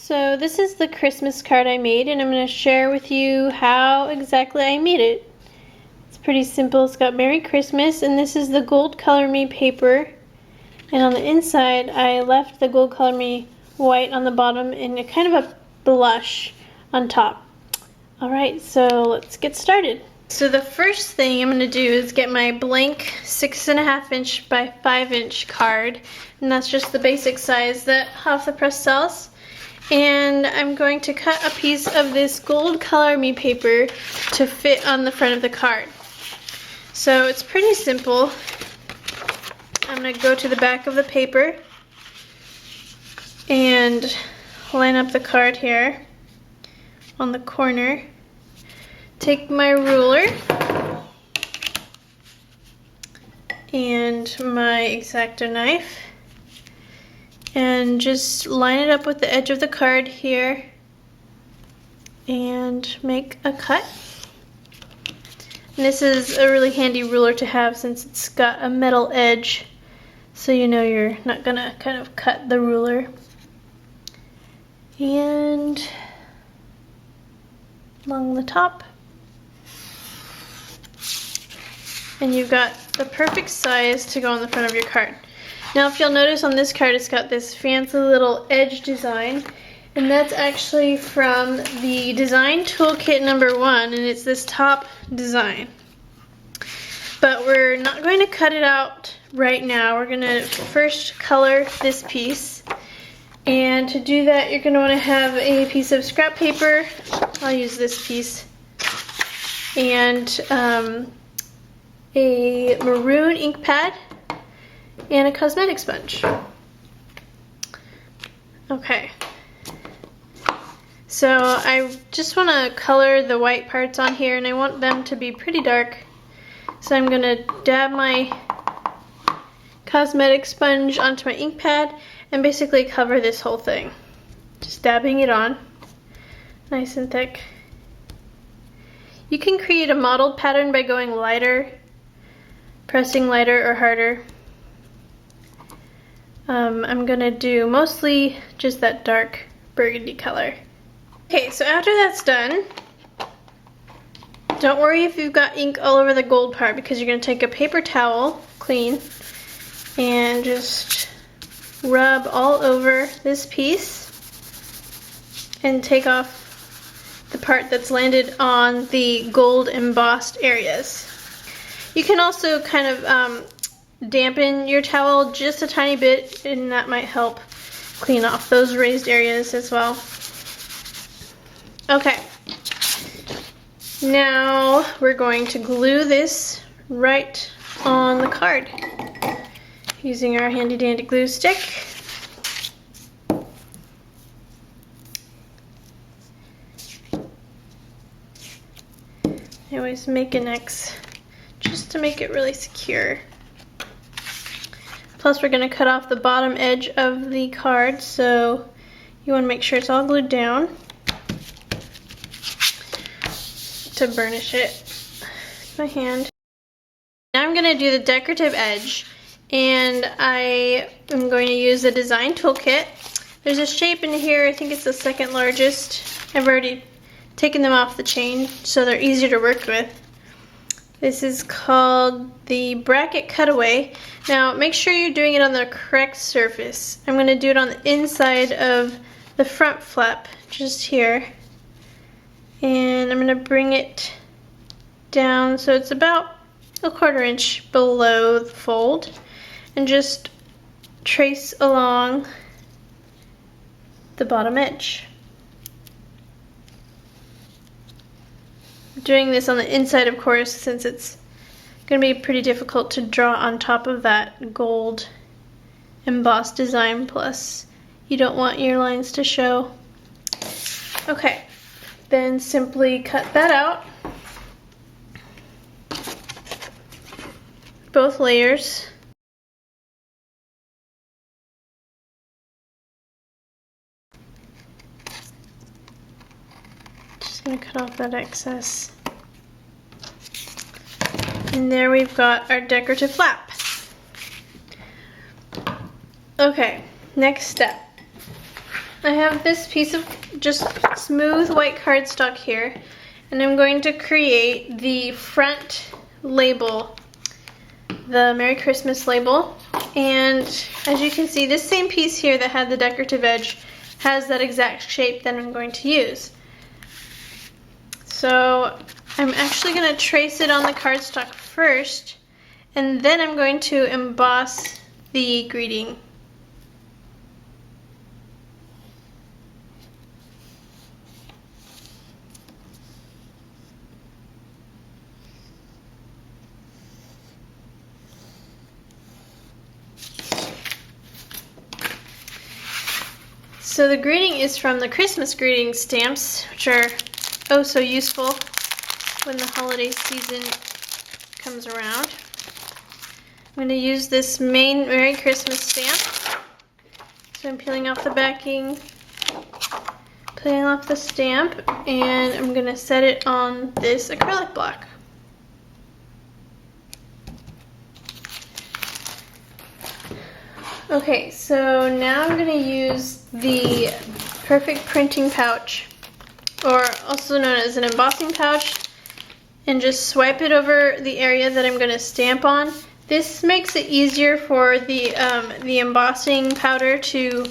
So this is the Christmas card I made, and I'm going to share with you how exactly I made it. It's pretty simple. It's got Merry Christmas, and this is the Gold Color Me paper. And on the inside, I left the Gold Color Me white on the bottom and a kind of a blush on top. Alright, so let's get started. So the first thing I'm going to do is get my blank 6.5 inch by 5 inch card. And that's just the basic size that Off the Press sells. And I'm going to cut a piece of this Gold Color Me paper to fit on the front of the card. So it's pretty simple. I'm going to go to the back of the paper and line up the card here on the corner. Take my ruler and my X-Acto knife and just line it up with the edge of the card here and make a cut. And this is a really handy ruler to have since it's got a metal edge, so you know you're not gonna kind of cut the ruler. And along the top. And you've got the perfect size to go on the front of your card. Now if you'll notice on this card, it's got this fancy little edge design, and that's actually from the Design Toolkit #1, and it's this top design. But we're not going to cut it out right now. We're going to first color this piece, and to do that you're going to want to have a piece of scrap paper. I'll use this piece, and a maroon ink pad and a cosmetic sponge. Okay, so I just want to color the white parts on here, and I want them to be pretty dark, so I'm going to dab my cosmetic sponge onto my ink pad and basically cover this whole thing, just dabbing it on nice and thick. You can create a mottled pattern by going lighter, pressing lighter or harder. I'm gonna do mostly just that dark burgundy color. Okay, so after that's done, don't worry if you've got ink all over the gold part, because you're gonna take a paper towel, clean, and just rub all over this piece and take off the part that's landed on the gold embossed areas. You can also kind of dampen your towel just a tiny bit, and that might help clean off those raised areas as well. Okay, now we're going to glue this right on the card using our handy dandy glue stick. I always make an X just to make it really secure. Plus we're going to cut off the bottom edge of the card, so you want to make sure it's all glued down to burnish it with my hand. Now I'm going to do the decorative edge, and I am going to use the Design Toolkit. There's a shape in here, I think it's the second largest. I've already taken them off the chain so they're easier to work with. This is called the Bracket Cutaway. Now make sure you're doing it on the correct surface. I'm going to do it on the inside of the front flap, just here. And I'm going to bring it down so it's about 1/4 inch below the fold, and just trace along the bottom edge. Doing this on the inside, of course, since it's going to be pretty difficult to draw on top of that gold embossed design, plus you don't want your lines to show. Okay, then simply cut that out, both layers. Just going to cut off that excess. And there we've got our decorative flap. Okay, next step. I have this piece of just smooth white cardstock here, and I'm going to create the front label, the Merry Christmas label. And as you can see, this same piece here that had the decorative edge has that exact shape that I'm going to use. So I'm actually going to trace it on the cardstock first, and then I'm going to emboss the greeting. So the greeting is from the Christmas greeting stamps, which are oh so useful when the holiday season comes around. I'm going to use this main Merry Christmas stamp. So I'm peeling off the backing, peeling off the stamp, and I'm going to set it on this acrylic block. Okay, so now I'm going to use the Perfect Printing Pouch, or also known as an embossing pouch, and just swipe it over the area that I'm going to stamp on. This makes it easier for the embossing powder to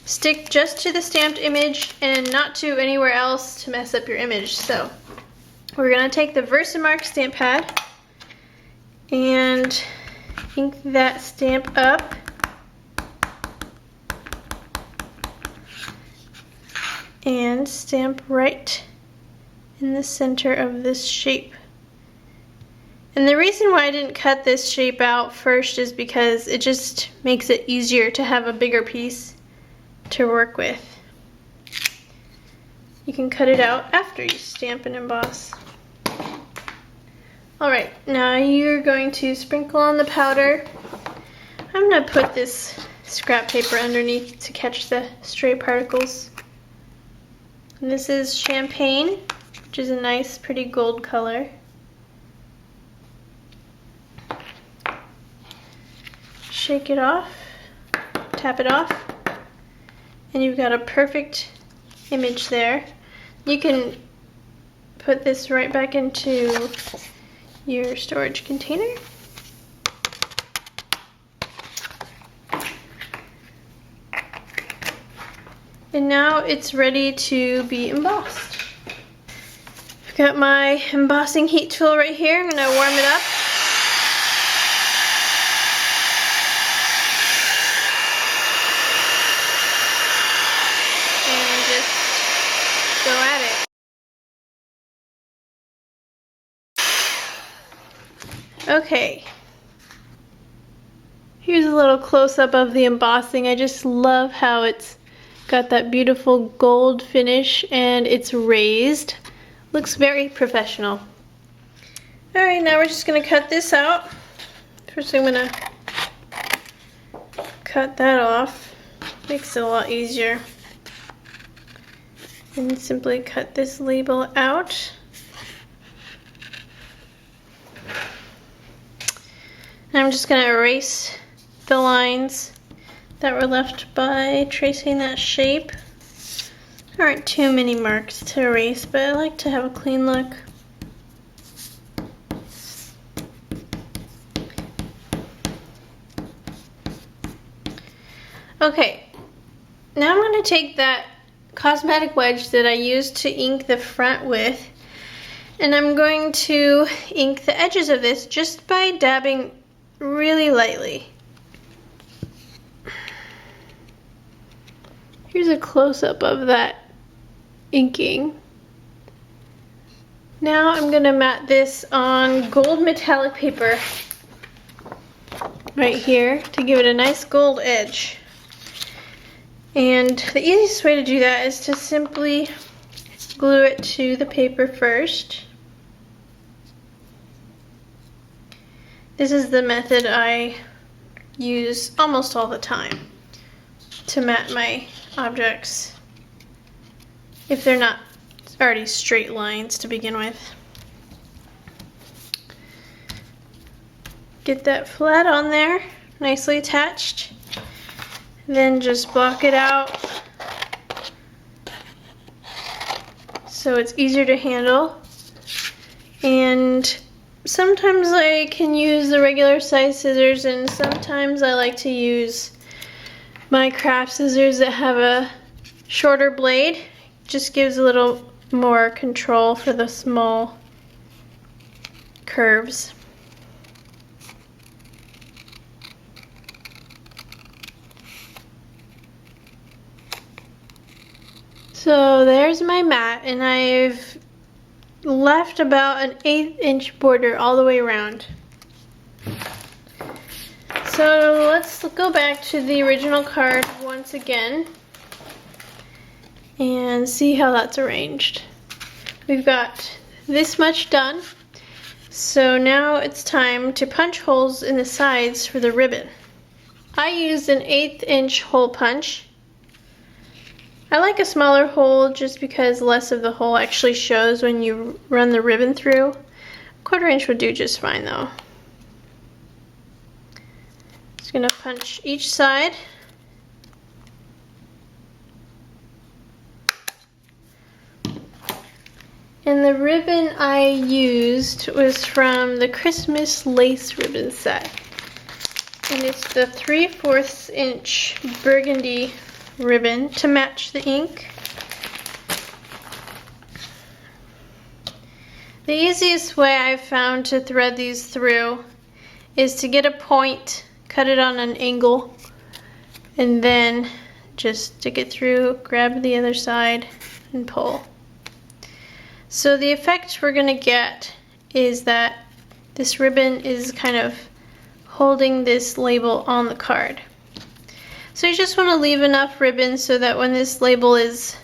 stick just to the stamped image and not to anywhere else to mess up your image. So we're going to take the Versamark stamp pad and ink that stamp up. And stamp right in the center of this shape. And the reason why I didn't cut this shape out first is because it just makes it easier to have a bigger piece to work with. You can cut it out after you stamp and emboss. Alright, now you're going to sprinkle on the powder. I'm going to put this scrap paper underneath to catch the stray particles. And this is champagne, which is a nice, pretty gold color. Shake it off, tap it off, and you've got a perfect image there. You can put this right back into your storage container. And now it's ready to be embossed. I've got my embossing heat tool right here. I'm going to warm it up. And just go at it. Okay. Here's a little close-up of the embossing. I just love how it's got that beautiful gold finish and it's raised. Looks very professional. Alright, now we're just going to cut this out. First I'm going to cut that off. Makes it a lot easier. And simply cut this label out. And I'm just going to erase the lines that were left by tracing that shape. There aren't too many marks to erase, but I like to have a clean look. Okay, now I'm going to take that cosmetic wedge that I used to ink the front with, and I'm going to ink the edges of this just by dabbing really lightly. Here's a close-up of that inking. Now I'm going to mat this on gold metallic paper right here to give it a nice gold edge. And the easiest way to do that is to simply glue it to the paper first. This is the method I use almost all the time to mat my objects if they're not already straight lines to begin with. Get that flat on there, nicely attached. Then just block it out so it's easier to handle. And sometimes I can use the regular size scissors, and sometimes I like to use my craft scissors that have a shorter blade. Just gives a little more control for the small curves. So there's my mat, and I've left about an 1/8 inch border all the way around. So let's go back to the original card once again and see how that's arranged. We've got this much done. So now it's time to punch holes in the sides for the ribbon. I used an 1/8 inch hole punch. I like a smaller hole just because less of the hole actually shows when you run the ribbon through. 1/4 inch would do just fine though. Just gonna punch each side. And the ribbon I used was from the Christmas lace ribbon set. And it's the 3/4 inch burgundy ribbon to match the ink. The easiest way I've found to thread these through is to get a point, cut it on an angle, and then just stick it through, grab the other side, and pull. So the effect we're gonna get is that this ribbon is kind of holding this label on the card. So you just want to leave enough ribbon so that when this label is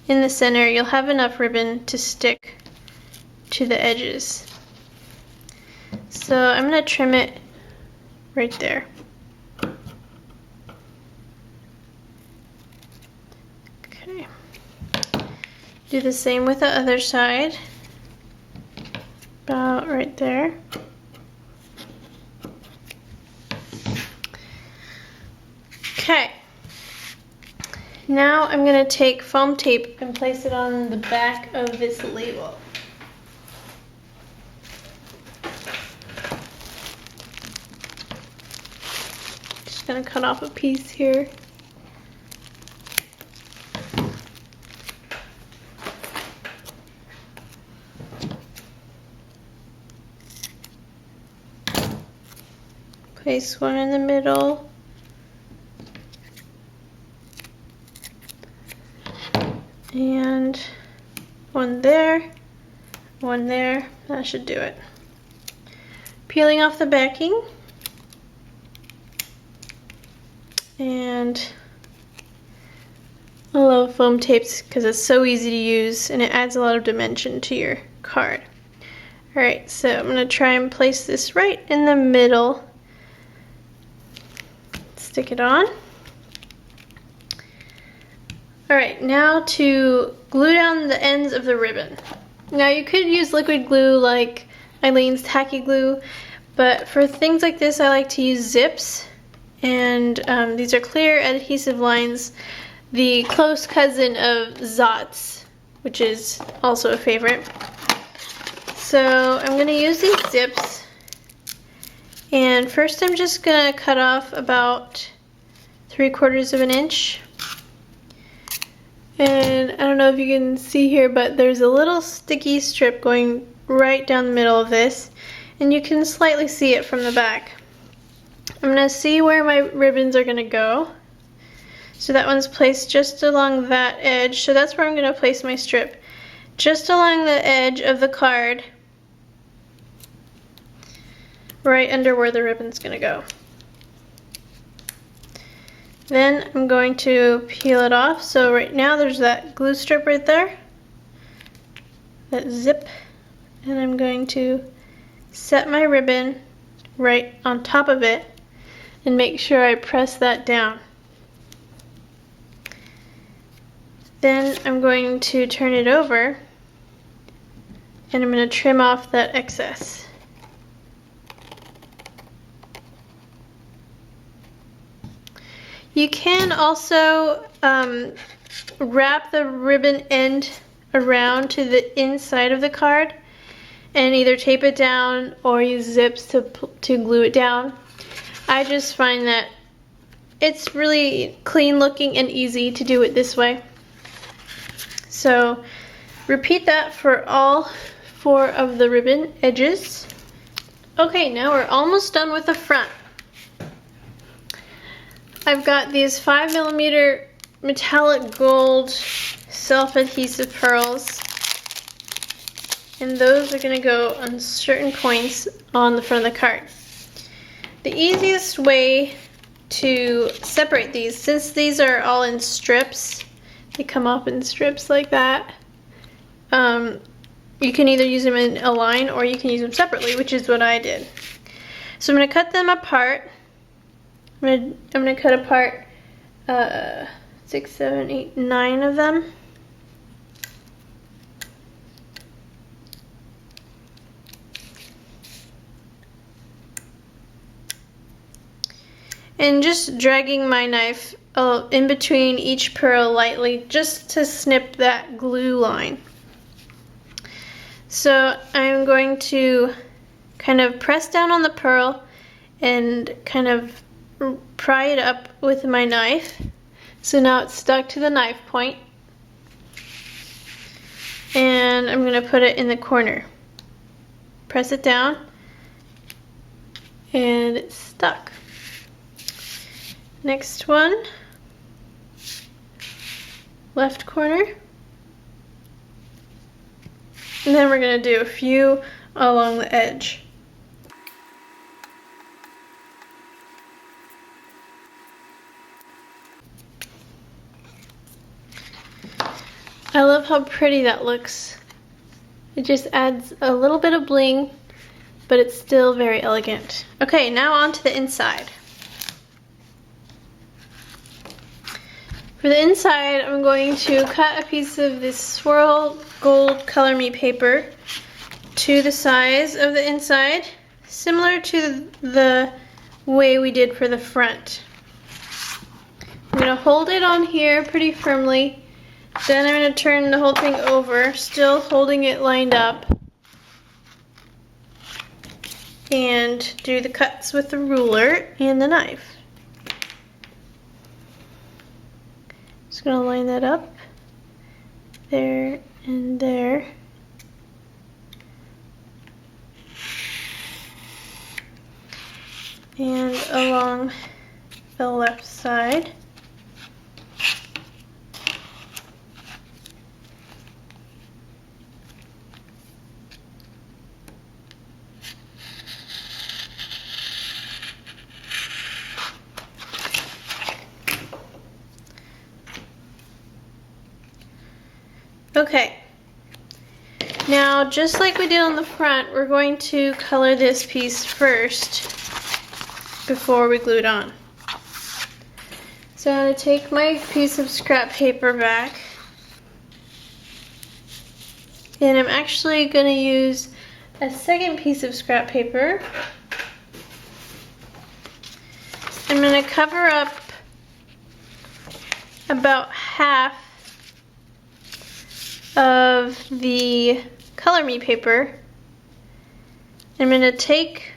in the center, you'll have enough ribbon to stick to the edges. So I'm going to trim it right there. Okay. Do the same with the other side. About right there. Okay, now I'm going to take foam tape and place it on the back of this label. Just going to cut off a piece here. Place one in the middle. And one there, that should do it. Peeling off the backing. And I love foam tapes because it's so easy to use and it adds a lot of dimension to your card. Alright, so I'm going to try and place this right in the middle. Stick it on. Alright, now to glue down the ends of the ribbon. Now you could use liquid glue like Eileen's Tacky Glue, but for things like this I like to use Zips, and these are clear adhesive lines, the close cousin of Zotz, which is also a favorite. So I'm going to use these Zips, and first I'm just going to cut off about 3/4 of an inch. And I don't know if you can see here, but there's a little sticky strip going right down the middle of this, and you can slightly see it from the back. I'm going to see where my ribbons are going to go. So that one's placed just along that edge, so that's where I'm going to place my strip. Just along the edge of the card, right under where the ribbon's going to go. Then I'm going to peel it off. So right now there's that glue strip right there, that zip, and I'm going to set my ribbon right on top of it and make sure I press that down. Then I'm going to turn it over and I'm going to trim off that excess. You can also wrap the ribbon end around to the inside of the card and either tape it down or use zips to glue it down. I just find that it's really clean looking and easy to do it this way. So repeat that for all 4 of the ribbon edges. Okay, now we're almost done with the front. I've got these 5mm metallic gold self-adhesive pearls, and those are going to go on certain points on the front of the card. The easiest way to separate these, since these are all in strips, they come up in strips like that, you can either use them in a line or you can use them separately, which is what I did. So I'm going to cut them apart. I'm going to cut apart 6, 7, 8, 9 of them. And just dragging my knife in between each pearl lightly just to snip that glue line. So I'm going to kind of press down on the pearl and kind of pry it up with my knife. So now it's stuck to the knife point. And I'm going to put it in the corner. Press it down and it's stuck. Next one, left corner. And then we're going to do a few along the edge. I love how pretty that looks. It just adds a little bit of bling, but it's still very elegant. Okay, now on to the inside. For the inside, I'm going to cut a piece of this swirl gold Color Me paper to the size of the inside, similar to the way we did for the front. I'm going to hold it on here pretty firmly, then I'm going to turn the whole thing over, still holding it lined up, and do the cuts with the ruler and the knife. Just going to line that up there and there. And along the left side. Okay, now just like we did on the front, we're going to color this piece first before we glue it on. So I'm going to take my piece of scrap paper back, and I'm actually going to use a second piece of scrap paper. I'm going to cover up about half of the Color Me paper. I'm going to take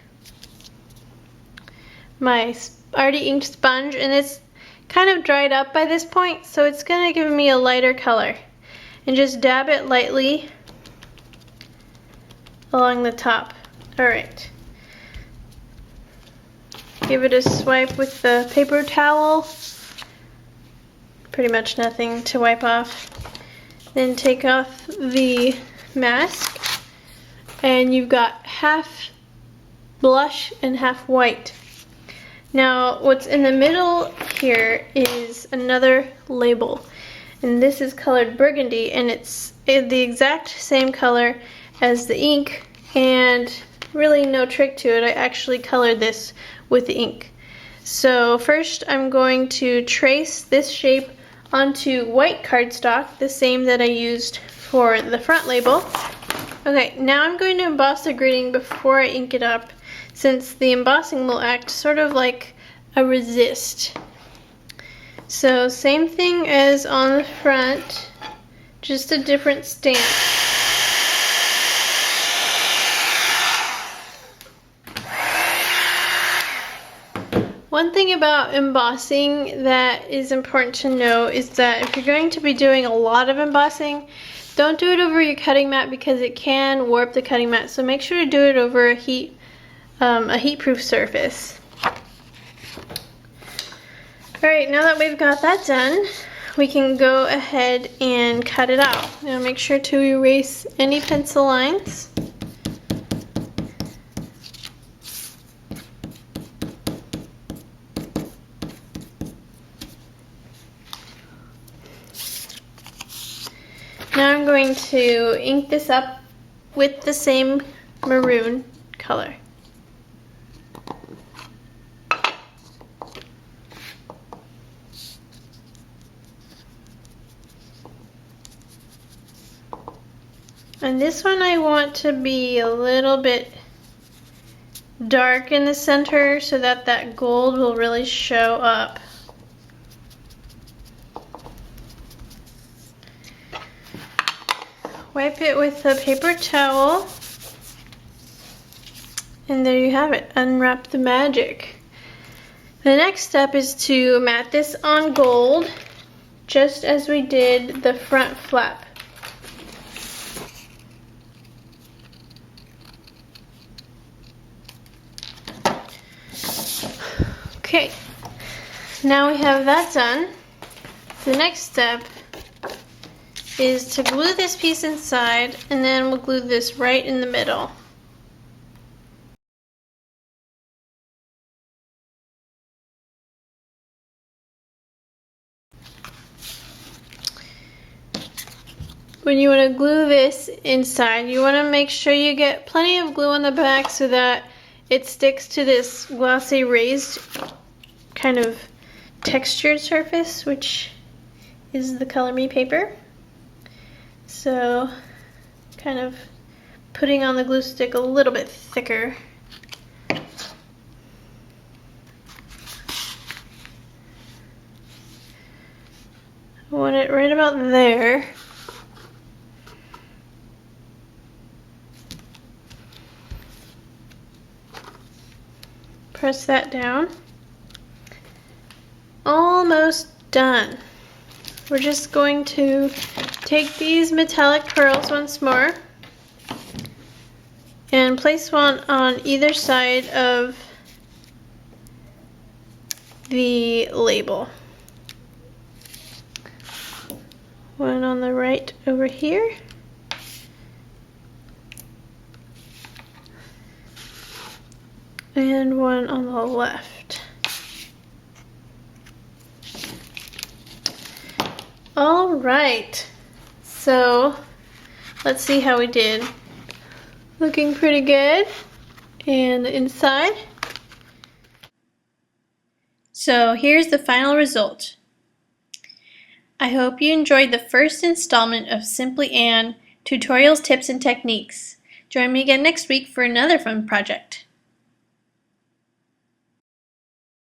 my already inked sponge, and it's kind of dried up by this point, so it's going to give me a lighter color, and just dab it lightly along the top. Alright. Give it a swipe with the paper towel. Pretty much nothing to wipe off. Then take off the mask, and you've got half blush and half white. Now what's in the middle here is another label, and this is colored burgundy, and it's the exact same color as the ink, and really no trick to it. I actually colored this with the ink. So first I'm going to trace this shape onto white cardstock, the same that I used for the front label. Okay, now I'm going to emboss the grading before I ink it up, since the embossing will act sort of like a resist. So same thing as on the front, just a different stamp. One thing about embossing that is important to know is that if you're going to be doing a lot of embossing, don't do it over your cutting mat because it can warp the cutting mat. So make sure to do it over a heat-proof surface. Alright, now that we've got that done, we can go ahead and cut it out. Now make sure to erase any pencil lines. Now I'm going to ink this up with the same maroon color. And this one I want to be a little bit dark in the center so that that gold will really show up. Wipe it with a paper towel. And there you have it, unwrap the magic. The next step is to mat this on gold, just as we did the front flap. Okay, now we have that done. The next step is to glue this piece inside, and then we'll glue this right in the middle. When you want to glue this inside, you want to make sure you get plenty of glue on the back so that it sticks to this glossy raised kind of textured surface, which is the Color Me paper. So kind of putting on the glue stick a little bit thicker. I want it right about there. Press that down. Almost done. We're just going to take these metallic pearls once more and place one on either side of the label. One on the right over here. And one on the left. All right, so let's see how we did. Looking pretty good. And the inside. So here's the final result. I hope you enjoyed the first installment of Simply Anne Tutorials, Tips, and Techniques. Join me again next week for another fun project.